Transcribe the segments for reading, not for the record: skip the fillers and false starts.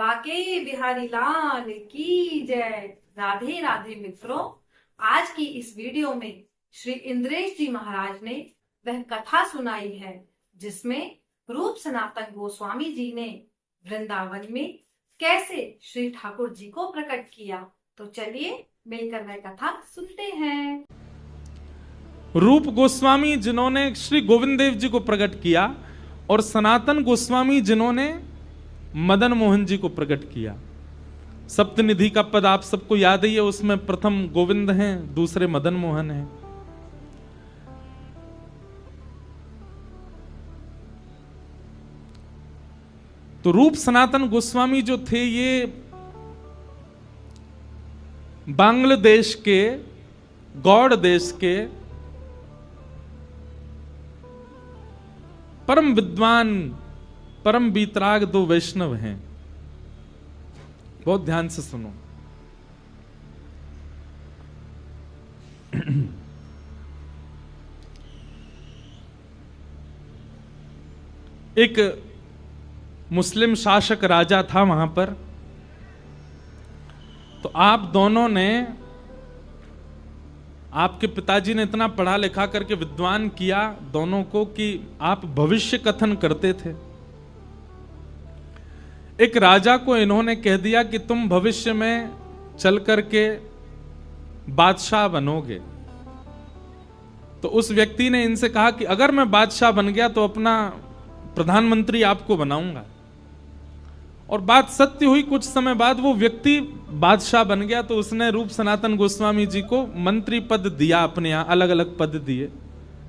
बाके बिहारी लाल की जय। राधे राधे मित्रों, आज की इस वीडियो में श्री इंद्रेश जी महाराज ने वह कथा सुनाई है जिसमें रूप सनातन गोस्वामी जी ने वृंदावन में कैसे श्री ठाकुर जी को प्रकट किया। तो चलिए मिलकर वह कथा सुनते हैं। रूप गोस्वामी जिन्होंने श्री गोविंद देव जी को प्रकट किया और सनातन गोस्वामी जिन्होंने मदन मोहन जी को प्रकट किया। सप्तनिधि का पद आप सबको याद ही है, उसमें प्रथम गोविंद हैं, दूसरे मदन मोहन हैं। तो रूप सनातन गोस्वामी जो थे ये बांग्लादेश के गौड़ देश के परम विद्वान परम बीतराग दो वैष्णव हैं। बहुत ध्यान से सुनो। एक मुस्लिम शासक राजा था वहां पर। तो आप दोनों ने, आपके पिताजी ने इतना पढ़ा लिखा करके विद्वान किया दोनों को कि आप भविष्य कथन करते थे। एक राजा को इन्होंने कह दिया कि तुम भविष्य में चल करके बादशाह बनोगे। तो उस व्यक्ति ने इनसे कहा कि अगर मैं बादशाह बन गया तो अपना प्रधानमंत्री आपको बनाऊंगा। और बात सत्य हुई। कुछ समय बाद वो व्यक्ति बादशाह बन गया। तो उसने रूप सनातन गोस्वामी जी को मंत्री पद दिया, अपने यहां अलग अलग पद दिए।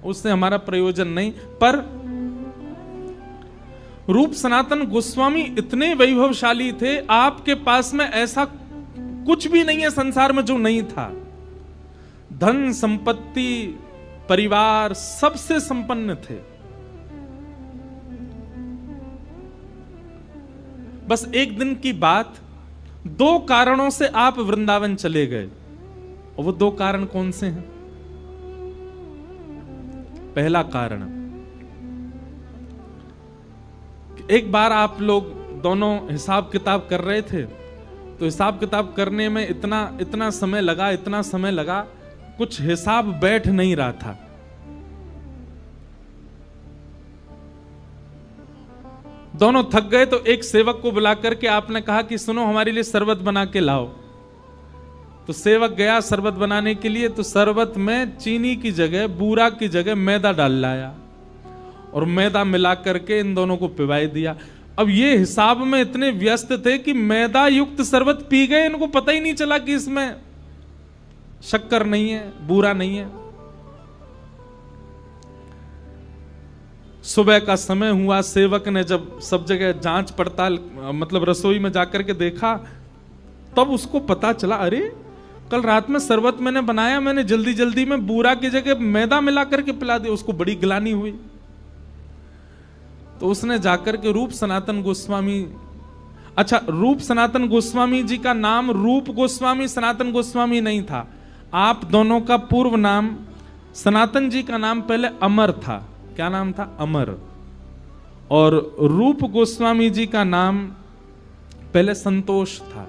उससे हमारा प्रयोजन नहीं। पर रूप सनातन गोस्वामी इतने वैभवशाली थे, आपके पास में ऐसा कुछ भी नहीं है संसार में जो नहीं था। धन संपत्ति परिवार सबसे संपन्न थे। बस एक दिन की बात, दो कारणों से आप वृंदावन चले गए। और वो दो कारण कौन से हैं? पहला कारण, एक बार आप लोग दोनों हिसाब किताब कर रहे थे। तो हिसाब किताब करने में इतना समय लगा, कुछ हिसाब बैठ नहीं रहा था। दोनों थक गए। तो एक सेवक को बुला करके आपने कहा कि सुनो, हमारे लिए शरबत बना के लाओ। तो सेवक गया शरबत बनाने के लिए। तो शरबत में चीनी की जगह, बूरा की जगह मैदा डाल लाया और मैदा मिला करके इन दोनों को पिवाई दिया। अब ये हिसाब में इतने व्यस्त थे कि मैदा युक्त शरबत पी गए। इनको पता ही नहीं चला कि इसमें शक्कर नहीं है, बूरा नहीं है। सुबह का समय हुआ। सेवक ने जब सब जगह जांच पड़ताल, मतलब रसोई में जाकर के देखा, तब उसको पता चला, अरे कल रात में शरबत मैंने बनाया, मैंने जल्दी जल्दी में बूरा की जगह मैदा मिला करके पिला दिया। उसको बड़ी गिलानी हुई। तो उसने जाकर के रूप सनातन गोस्वामी, अच्छा, रूप सनातन गोस्वामी जी का नाम रूप गोस्वामी सनातन गोस्वामी नहीं था। आप दोनों का पूर्व नाम, सनातन जी का नाम पहले अमर था। क्या नाम था? अमर। और रूप गोस्वामी जी का नाम पहले संतोष था।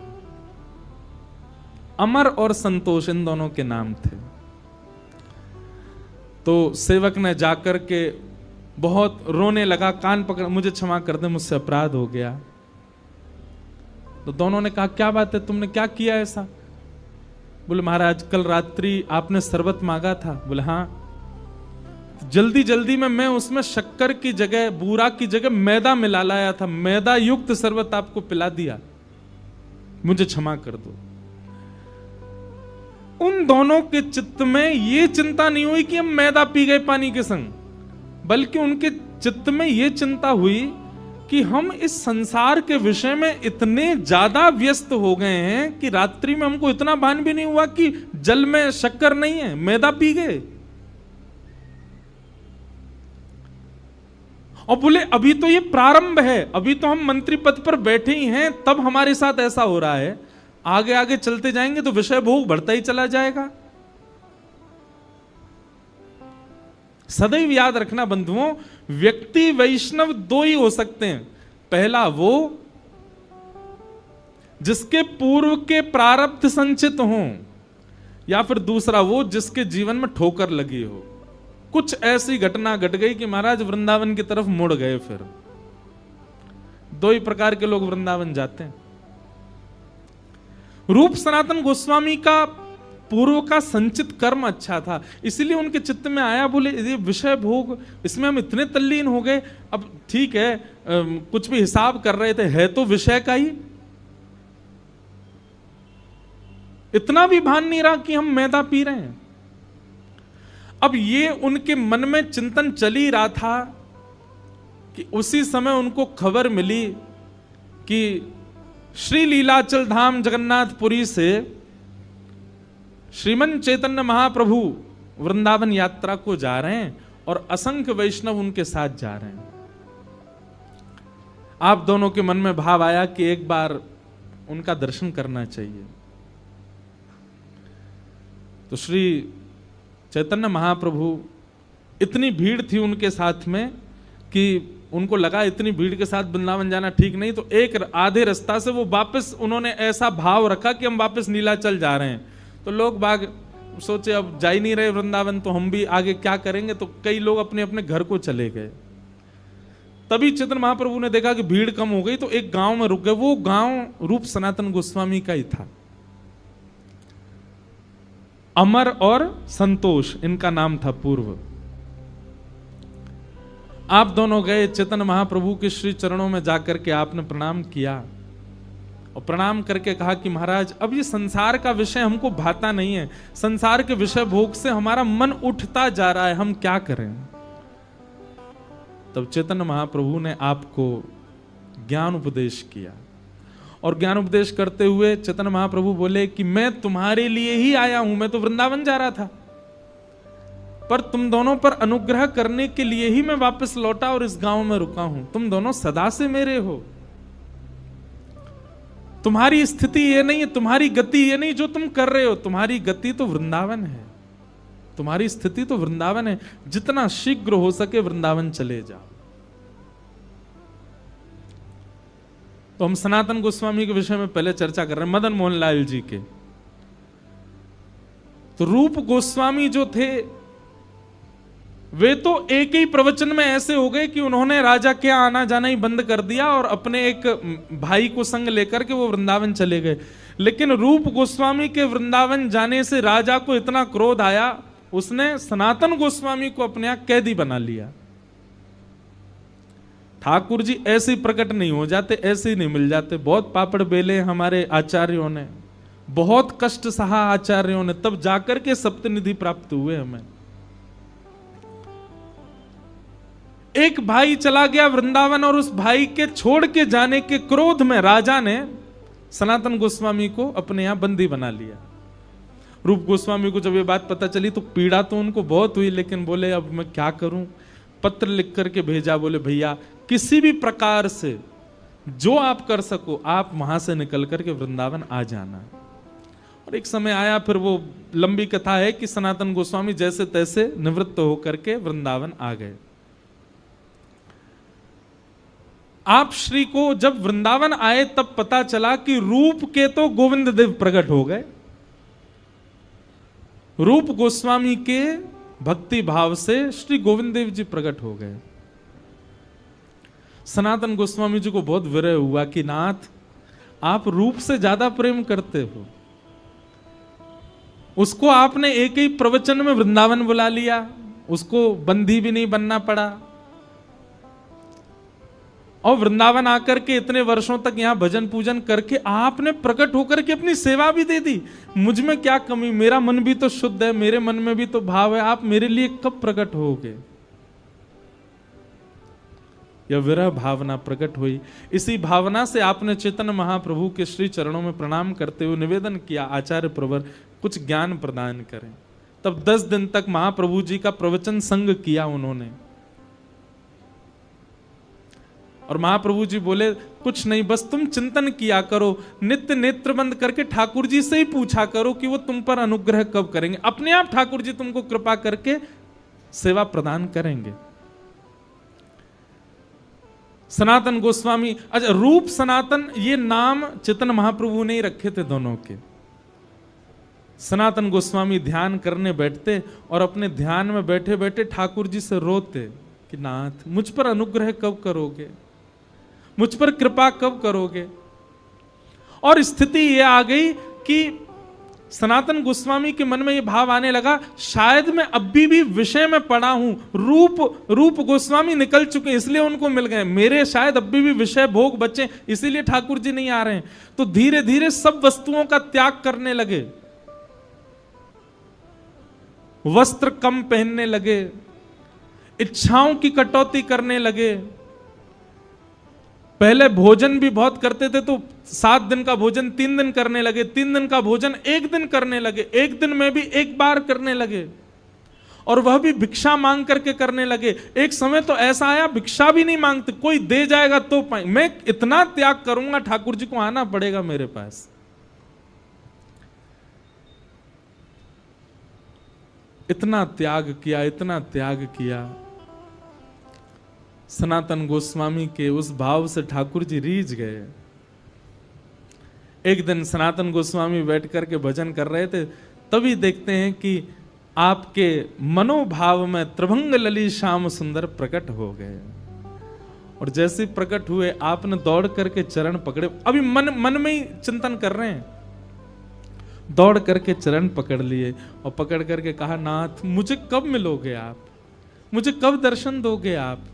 अमर और संतोष इन दोनों के नाम थे। तो सेवक ने जाकर के बहुत रोने लगा, कान पकड़, मुझे क्षमा कर दे, मुझसे अपराध हो गया। तो दोनों ने कहा, क्या बात है, तुमने क्या किया ऐसा? बोले, महाराज कल रात्रि आपने शरबत मांगा था। बोले, हाँ। जल्दी जल्दी में मैं उसमें शक्कर की जगह, बूरा की जगह मैदा मिला लाया था। मैदा युक्त शरबत आपको पिला दिया, मुझे क्षमा कर दो। उन दोनों के चित्त में यह चिंता नहीं हुई कि हम मैदा पी गए पानी के संग, बल्कि उनके चित्त में यह चिंता हुई कि हम इस संसार के विषय में इतने ज्यादा व्यस्त हो गए हैं कि रात्रि में हमको इतना भान भी नहीं हुआ कि जल में शक्कर नहीं है, मैदा पी गए। और बोले, अभी तो ये प्रारंभ है, अभी तो हम मंत्री पद पर बैठे ही हैं, तब हमारे साथ ऐसा हो रहा है। आगे आगे चलते जाएंगे तो विषय भोग बढ़ता ही चला जाएगा। सदैव याद रखना बंधुओं, व्यक्ति वैष्णव दो ही हो सकते हैं। पहला वो जिसके पूर्व के प्रारब्ध संचित हों, या फिर दूसरा वो जिसके जीवन में ठोकर लगी हो। कुछ ऐसी घटना घट गई कि महाराज वृंदावन की तरफ मुड़ गए। फिर दो ही प्रकार के लोग वृंदावन जाते हैं। रूप सनातन गोस्वामी का पूर्व का संचित कर्म अच्छा था, इसलिए उनके चित्त में आया, बोले ये विषय भोग, इसमें हम इतने तल्लीन हो गए। अब ठीक है, कुछ भी हिसाब कर रहे थे, है तो विषय का ही, इतना भी भान नहीं रहा कि हम मैदा पी रहे हैं। अब ये उनके मन में चिंतन चल ही रहा था कि उसी समय उनको खबर मिली कि श्री लीलाचल धाम जगन्नाथपुरी से श्रीमन चैतन्य महाप्रभु वृंदावन यात्रा को जा रहे हैं और असंख्य वैष्णव उनके साथ जा रहे हैं। आप दोनों के मन में भाव आया कि एक बार उनका दर्शन करना चाहिए। तो श्री चैतन्य महाप्रभु, इतनी भीड़ थी उनके साथ में कि उनको लगा इतनी भीड़ के साथ वृंदावन जाना ठीक नहीं, तो एक आधे रास्ता से वो वापस, उन्होंने ऐसा भाव रखा कि हम वापस नीलाचल जा रहे हैं। तो लोग बाग सोचे अब जा ही नहीं रहे वृंदावन, तो हम भी आगे क्या करेंगे, तो कई लोग अपने अपने घर को चले गए। तभी चैतन्य महाप्रभु ने देखा कि भीड़ कम हो गई, तो एक गांव में रुक गए। वो गांव रूप सनातन गोस्वामी का ही था। अमर और संतोष इनका नाम था पूर्व। आप दोनों गए, चैतन्य महाप्रभु के श्री चरणों में जाकर के आपने प्रणाम किया और प्रणाम करके कहा कि महाराज अब ये संसार का विषय हमको भाता नहीं है, संसार के विषय भोग से हमारा मन उठता जा रहा है, हम क्या करें। तब चैतन्य महाप्रभु ने आपको ज्ञान उपदेश किया और ज्ञान उपदेश करते हुए चैतन्य महाप्रभु बोले कि मैं तुम्हारे लिए ही आया हूं, मैं तो वृंदावन जा रहा था, पर तुम दोनों पर अनुग्रह करने के लिए ही मैं वापस लौटा और इस गांव में रुका हूं। तुम दोनों सदा से मेरे हो। तुम्हारी स्थिति ये नहीं है, तुम्हारी गति ये नहीं जो तुम कर रहे हो, तुम्हारी गति तो वृंदावन है, तुम्हारी स्थिति तो वृंदावन है। जितना शीघ्र हो सके वृंदावन चले जाओ। तो हम सनातन गोस्वामी के विषय में पहले चर्चा कर रहे हैं, मदन मोहन लाल जी के। तो रूप गोस्वामी जो थे वे तो एक ही प्रवचन में ऐसे हो गए कि उन्होंने राजा के आना जाना ही बंद कर दिया और अपने एक भाई को संग लेकर के वो वृंदावन चले गए। लेकिन रूप गोस्वामी के वृंदावन जाने से राजा को इतना क्रोध आया, उसने सनातन गोस्वामी को अपने यहां कैदी बना लिया। ठाकुर जी ऐसे ही प्रकट नहीं हो जाते, ऐसे ही नहीं मिल जाते। बहुत पापड़ बेले हमारे आचार्यों ने, बहुत कष्ट सहा आचार्यों ने, तब जाकर के सप्तनिधि प्राप्त हुए हमें। एक भाई चला गया वृंदावन और उस भाई के छोड़ के जाने के क्रोध में राजा ने सनातन गोस्वामी को अपने यहां बंदी बना लिया। रूप गोस्वामी को जब ये बात पता चली तो पीड़ा तो उनको बहुत हुई, लेकिन बोले अब मैं क्या करूं। पत्र लिख करके भेजा, बोले भैया किसी भी प्रकार से जो आप कर सको आप वहां से निकल करके वृंदावन आ जाना। और एक समय आया, फिर वो लंबी कथा है कि सनातन गोस्वामी जैसे तैसे निवृत्त होकर के वृंदावन आ गए। आप श्री को जब वृंदावन आए तब पता चला कि रूप के तो गोविंद देव प्रकट हो गए। रूप गोस्वामी के भक्ति भाव से श्री गोविंद देव जी प्रकट हो गए। सनातन गोस्वामी जी को बहुत विरह हुआ कि नाथ आप रूप से ज्यादा प्रेम करते हो। उसको आपने एक ही प्रवचन में वृंदावन बुला लिया, उसको बंदी भी नहीं बनना पड़ा, और वृंदावन आकर के इतने वर्षों तक यहां भजन पूजन करके आपने प्रकट होकर के अपनी सेवा भी दे दी। मुझ में क्या कमी, मेरा मन भी तो शुद्ध है, मेरे मन में भी तो भाव है, आप मेरे लिए कब प्रकट होगे। यह विरह भावना प्रकट हुई। इसी भावना से आपने चैतन्य महाप्रभु के श्री चरणों में प्रणाम करते हुए निवेदन किया, आचार्य प्रवर कुछ ज्ञान प्रदान करें। तब 10 दिन तक महाप्रभु जी का प्रवचन संग किया उन्होंने। और महाप्रभु जी बोले कुछ नहीं, बस तुम चिंतन किया करो, नित्य नेत्र बंद करके ठाकुर जी से ही पूछा करो कि वो तुम पर अनुग्रह कब करेंगे। अपने आप ठाकुर जी तुमको कृपा करके सेवा प्रदान करेंगे। सनातन गोस्वामी, अच्छा रूप सनातन ये नाम चेतन महाप्रभु ने ही रखे थे दोनों के। सनातन गोस्वामी ध्यान करने बैठते और अपने ध्यान में बैठे बैठे ठाकुर जी से रोते कि नाथ मुझ पर अनुग्रह कब करोगे, मुझ पर कृपा कब करोगे। और स्थिति ये आ गई कि सनातन गोस्वामी के मन में ये भाव आने लगा, शायद मैं अभी भी विषय में पड़ा हूं, रूप गोस्वामी निकल चुके हैं इसलिए उनको मिल गए, मेरे शायद अभी भी विषय भोग बचे इसीलिए ठाकुर जी नहीं आ रहे हैं। तो धीरे धीरे सब वस्तुओं का त्याग करने लगे, वस्त्र कम पहनने लगे, इच्छाओं की कटौती करने लगे। पहले भोजन भी बहुत करते थे तो 7 दिन का भोजन 3 दिन करने लगे, 3 दिन का भोजन 1 दिन करने लगे, 1 दिन में भी 1 बार करने लगे, और वह भी भिक्षा मांग करके करने लगे। एक समय तो ऐसा आया भिक्षा भी नहीं मांगते, कोई दे जाएगा तो पाए, मैं इतना त्याग करूंगा ठाकुर जी को आना पड़ेगा मेरे पास। इतना त्याग किया, इतना त्याग किया। सनातन गोस्वामी के उस भाव से ठाकुर जी रीझ गए। एक दिन सनातन गोस्वामी बैठ करके भजन कर रहे थे, तभी देखते हैं कि आपके मनोभाव में त्रिभंग लली श्याम सुंदर प्रकट हो गए। और जैसे प्रकट हुए आपने दौड़ करके चरण पकड़े, अभी मन में ही चिंतन कर रहे हैं, दौड़ करके चरण पकड़ लिए और पकड़ करके कहा, नाथ मुझे कब मिलोगे आप, मुझे कब दर्शन दोगे आप।